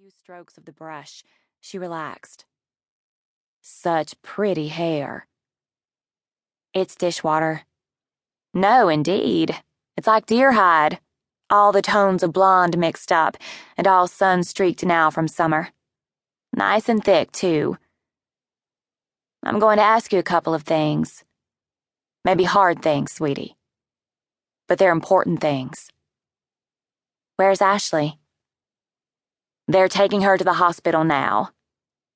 few strokes of the brush, she relaxed. Such pretty hair. It's dishwater. No, indeed. It's like deer hide. All the tones of blonde mixed up, and all sun-streaked now from summer. Nice and thick, too. I'm going to ask you a couple of things. Maybe hard things, sweetie. But they're important things. Where's Ashley? They're taking her to the hospital now.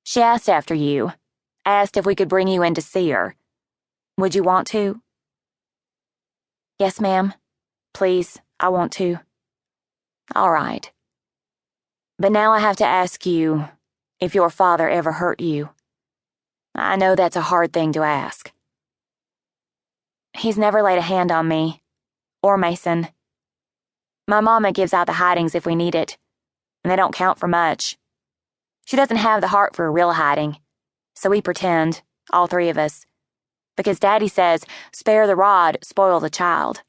She asked after you. Asked if we could bring you in to see her. Would you want to? Yes, ma'am. Please, I want to. All right. But now I have to ask you if your father ever hurt you. I know that's a hard thing to ask. He's never laid a hand on me. Or Mason. My mama gives out the hidings if we need it, and they don't count for much. She doesn't have the heart for a real hiding, so we pretend, all three of us, because Daddy says, spare the rod, spoil the child.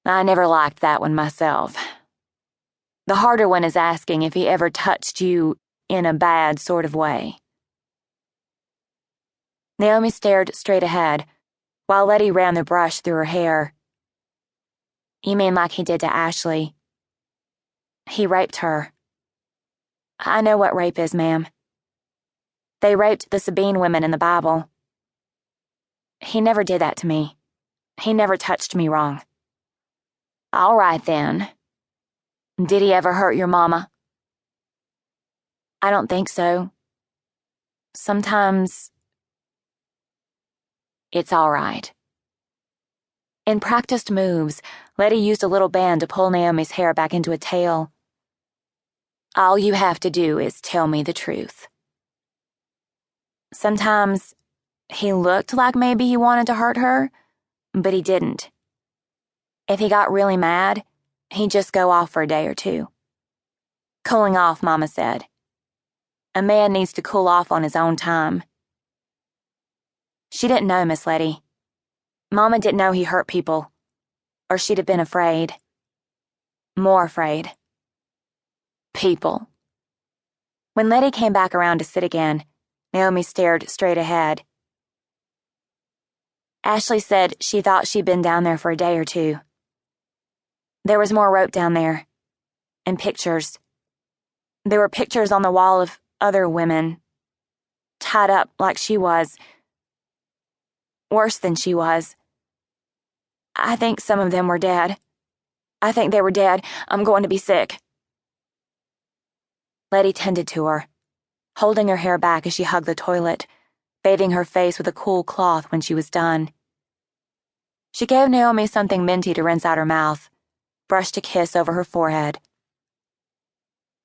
I never liked that one myself. The harder one is asking if he ever touched you in a bad sort of way. Naomi stared straight ahead, while Letty ran the brush through her hair. You mean like he did to Ashley? He raped her. I know what rape is, ma'am. They raped the Sabine women in the Bible. He never did that to me. He never touched me wrong. All right, then. Did he ever hurt your mama? I don't think so. Sometimes... It's all right. In practiced moves, Letty used a little band to pull Naomi's hair back into a tail. All you have to do is tell me the truth. Sometimes he looked like maybe he wanted to hurt her, but he didn't. If he got really mad, he'd just go off for a day or two. Cooling off, Mama said. A man needs to cool off on his own time. She didn't know, Miss Letty. Mama didn't know he hurt people, or she'd have been afraid. More afraid. People. When Letty came back around to sit again, Naomi stared straight ahead. Ashley said she thought she'd been down there for a day or two. There was more rope down there, and pictures. There were pictures on the wall of other women, tied up like she was. Worse than she was. I think some of them were dead. I think they were dead. I'm going to be sick. Letty tended to her, holding her hair back as she hugged the toilet, bathing her face with a cool cloth when she was done. She gave Naomi something minty to rinse out her mouth, brushed a kiss over her forehead.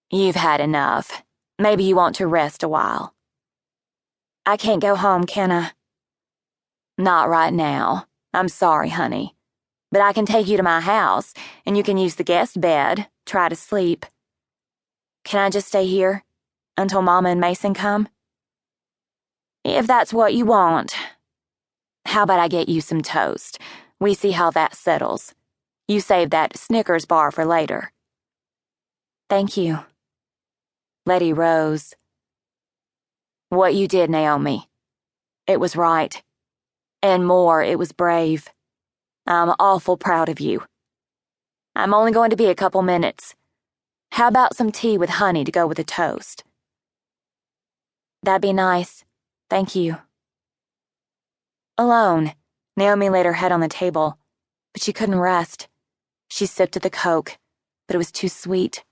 You've had enough. Maybe you want to rest a while. I can't go home, can I? Not right now. I'm sorry, honey. But I can take you to my house, and you can use the guest bed, try to sleep. Can I just stay here until Mama and Mason come? If that's what you want. How about I get you some toast? We see how that settles. You save that Snickers bar for later. Thank you. Letty rose. What you did, Naomi. It was right. And more, it was brave. I'm awful proud of you. I'm only going to be a couple minutes. How about some tea with honey to go with the toast? That'd be nice. Thank you. Alone, Naomi laid her head on the table, but she couldn't rest. She sipped at the Coke, but it was too sweet.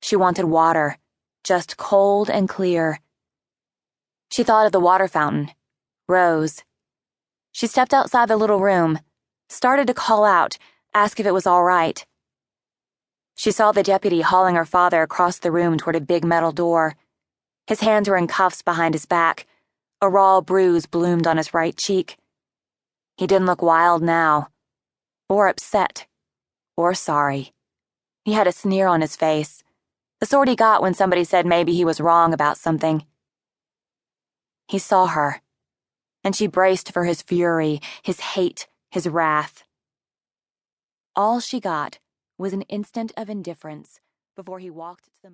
She wanted water, just cold and clear. She thought of the water fountain, rose. She stepped outside the little room, started to call out, ask if it was all right. She saw the deputy hauling her father across the room toward a big metal door. His hands were in cuffs behind his back. A raw bruise bloomed on his right cheek. He didn't look wild now, or upset, or sorry. He had a sneer on his face, the sort he got when somebody said maybe he was wrong about something. He saw her, and she braced for his fury, his hate, his wrath. All she got was an instant of indifference before he walked to the